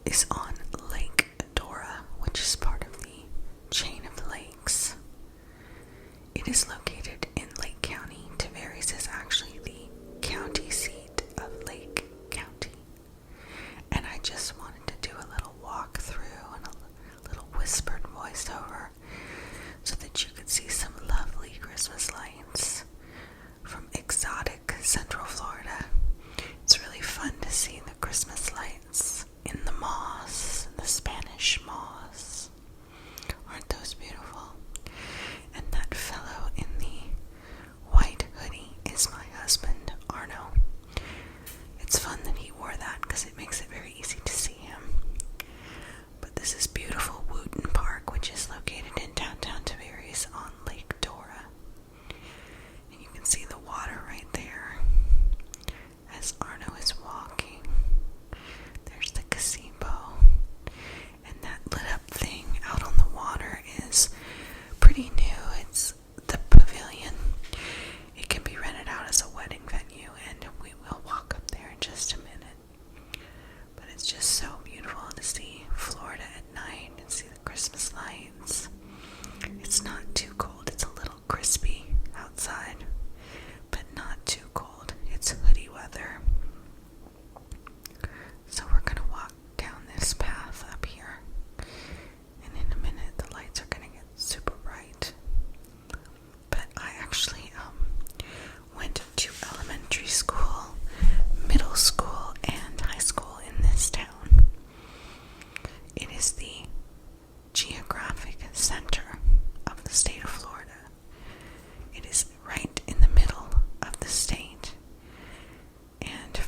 is on Lake Dora, which is part of the chain of lakes. It is located in Lake County. Tavares is actually the county seat of Lake County. And I just wanted to do a little walk through and a little whispered voiceover so that you could see some lovely Christmas lights from exotic Central Florida. It's really fun to see the Christmas lights in the moss, the Spanish moss. Aren't those beautiful? And that fellow in the white hoodie is my husband, Arno. It's fun that he wore that because it makes it very easy to see him. But this is beautiful Wooten Park, which is located in downtown Tavares on Lake Dora. And you can see the water right there as Arno is walking. There's the gazebo. And that lit up thing out on the water is pretty new. It's the pavilion. It can be rented out as a wedding venue, and we will walk up there in just a minute. But it's just so beautiful to see Florida at night and see the Christmas lights. It's not too cold. It's a little crispy outside, but not too cold. It's hoodie weather. So we're going to walk down this path up here, and in a minute the lights are going to get super bright. But I actually went to elementary school, middle school, and high school in this town. It is the geographic center of the state of Florida. It is right in the middle of the state. And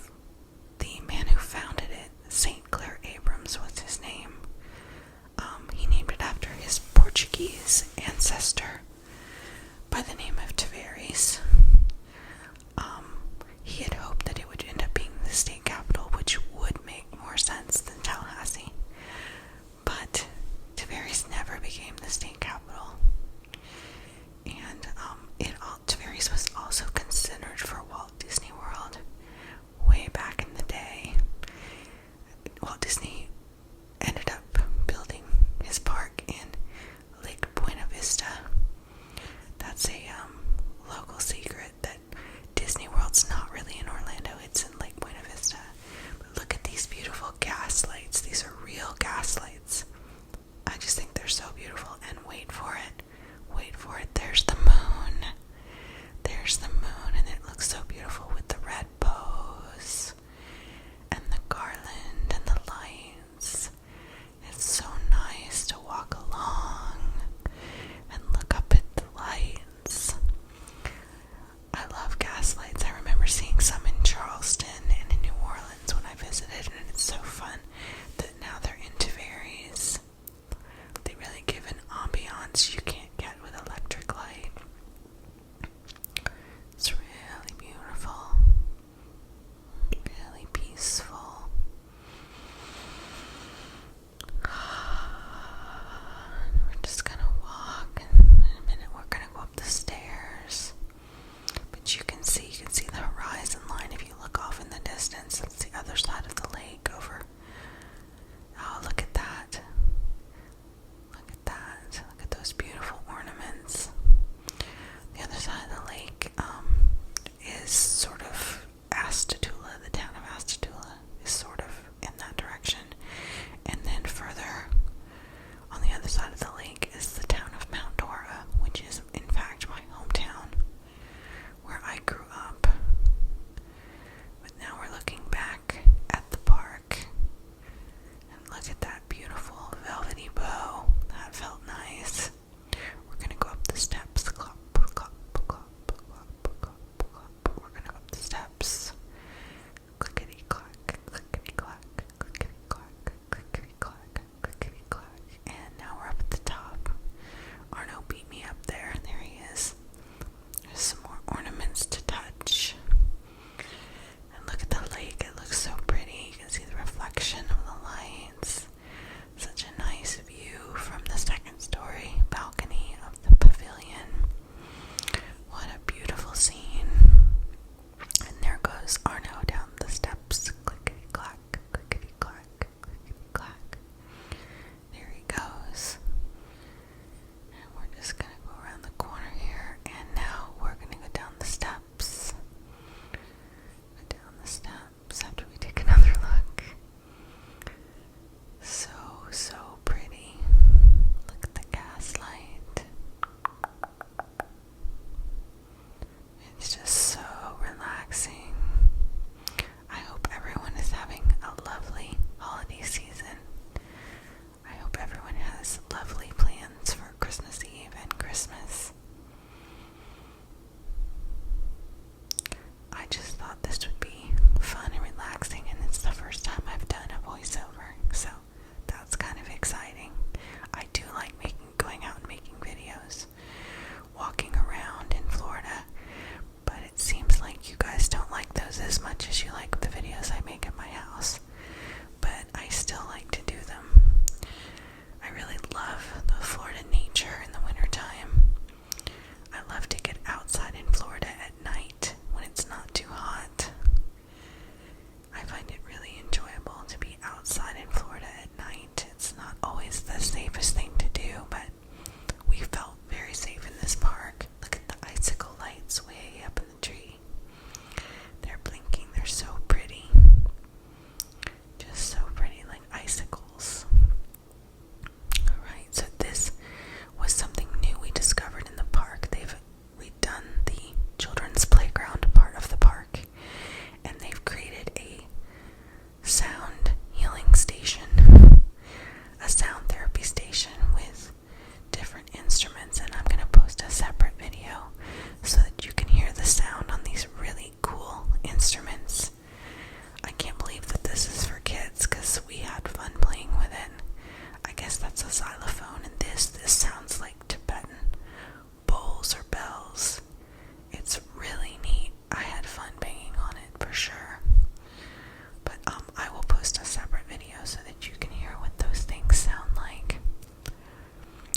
the man who founded it, St. Clair Abrams was his name. He named it after his Portuguese ancestor by the name of Tavares. He had hoped that it would end up being the state capital, which would make more sense than Tallahassee. But Tavares never became the state capital. And Tavares was also considered for Walt Disney World way back in the day. Walt Disney ended up building his park in Lake Buena Vista. That's a local secret that Disney World's not really in Orlando, it's in Lake Buena Vista. But look at these beautiful gas lights. These are real gas lights. I just think they're so beautiful. And wait for it. Wait for it. There's the moon. There's the moon, and it looks so beautiful with the red bows and the garland and the lights. It's so nice to walk along and look up at the lights. I love gas lights. I remember seeing some in Charleston and in New Orleans when I visited, and it's so fun that now they're in Tavares. They really give an ambiance you can't get with electric light. It's really beautiful. Really peaceful. We're just gonna walk, and in a minute we're gonna go up the stairs. But you can see the horizon line if you look off in the distance. It's the other side of the lake over. Oh, look at that. Look at that. Look at those beautiful ornaments. The other side of the lake is sort of Astatula. The town of Astatula is sort of in that direction. And then further on the other side of the lake is the town of Mount Dora, which is in fact my hometown where I grew up. But now we're looking back at the park. And look at that beautiful velvety bow. That felt nice. We're going to go up the steps. Clop, clop, clop, clop, clop, clop. We're going to go up the steps. Clickety clack, clickety clack, clickety clack, clickety clack, clickety clack. And now we're up at the top. Arno beat me up there, and there he is. There's some more ornaments to touch. And look at the lake. It looks so pretty. You can see the reflection of the lights. Such a nice view from the second story balcony of the pavilion. What a beautiful scene. And there much as you like the videos I make at my house, but I still like to do them. I really love the Florida nature in the wintertime. I love to get outside in Florida at night when it's not too hot. I find it really enjoyable to be outside in Florida at night. It's not always the safest thing to do, but we felt very safe in this park. Look at the icicle lights way up in the tree. They're blinking. They're so pretty. Just so pretty, like icicles. Alright, so this was something new we discovered in the park. They've redone the children's playground part of the park, and they've created a sound healing station, a sound therapy station with different instruments, and I'm going to post a separate video so that you can hear the sound on these really cool instruments. I can't believe that this is for kids because we had fun playing with it. I guess that's a xylophone, and this sounds like Tibetan bowls or bells. It's really neat. I had fun banging on it for sure. But I will post a separate video so that you can hear what those things sound like.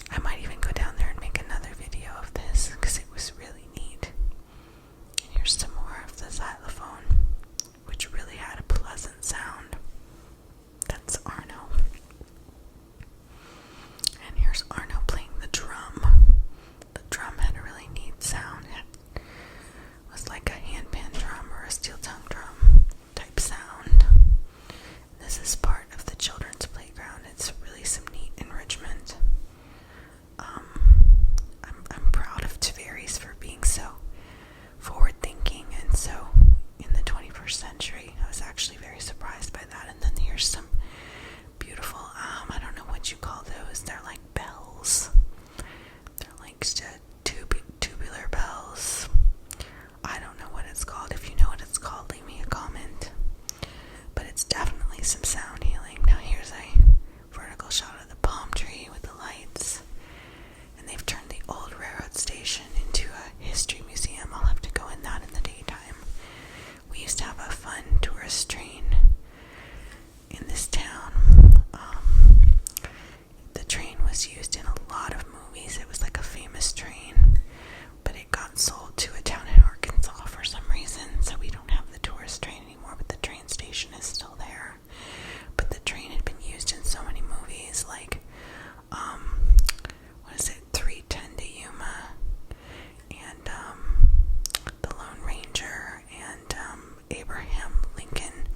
I might even go down there and make another video of this because it was really neat. And here's some more of the xylophone, which really had a pleasant sound. That's Arno. And here's Arno playing the drum. The drum had a really neat sound. It was like a handpan drum or a steel tongue drum type sound. This is part of the children's playground. It's really some neat enrichment. I'm proud of Tavares for being so forward thinking and so in the 21st century. I was actually very surprised by that. And then here's some beautiful, I don't know what you call those. They're like bells. They're like tubular bells. I don't know what it's called. If you know what it's called, leave me a comment. But it's definitely some sound healing. Now here's a vertical shot of the palm tree with the lights. And they've turned the old railroad station into a history museum. I'll have to go in that in the daytime. We used to have a fun tourist train in this town. The train was used in a lot of movies. It was like a famous train, but it got sold to a town in Arkansas for some reason, so we don't have the tourist train anymore, but the train station is still there. But the train had been used in so many movies, like, 3:10 to Yuma, and The Lone Ranger, and Abraham Lincoln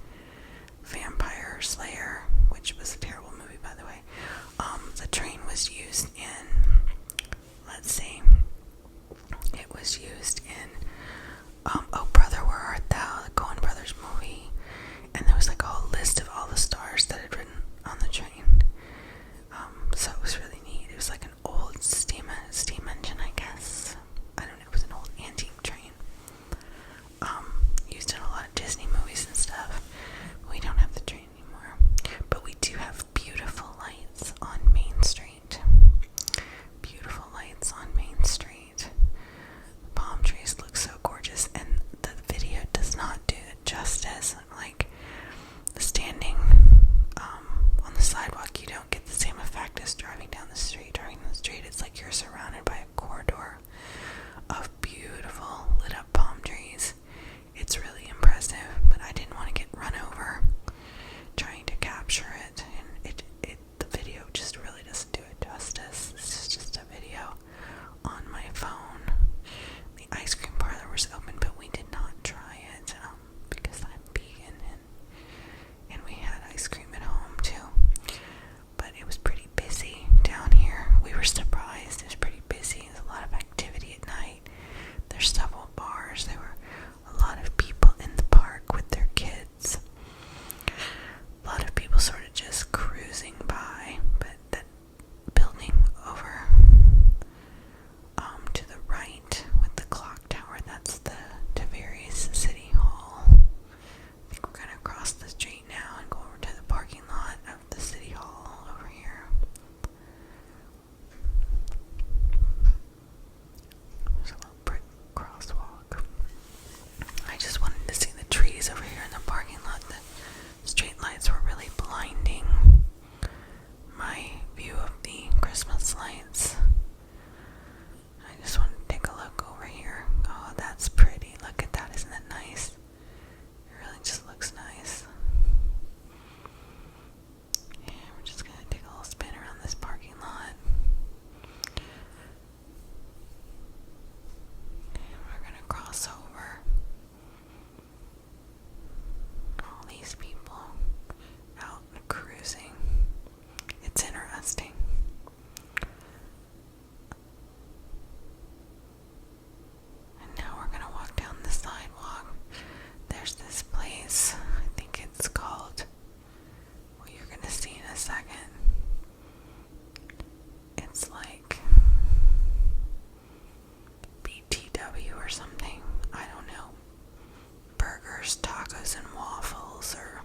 there's tacos and waffles, or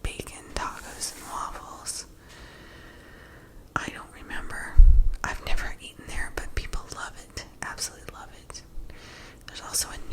bacon tacos and waffles. I don't remember. I've never eaten there, but people love it. Absolutely love it. There's also a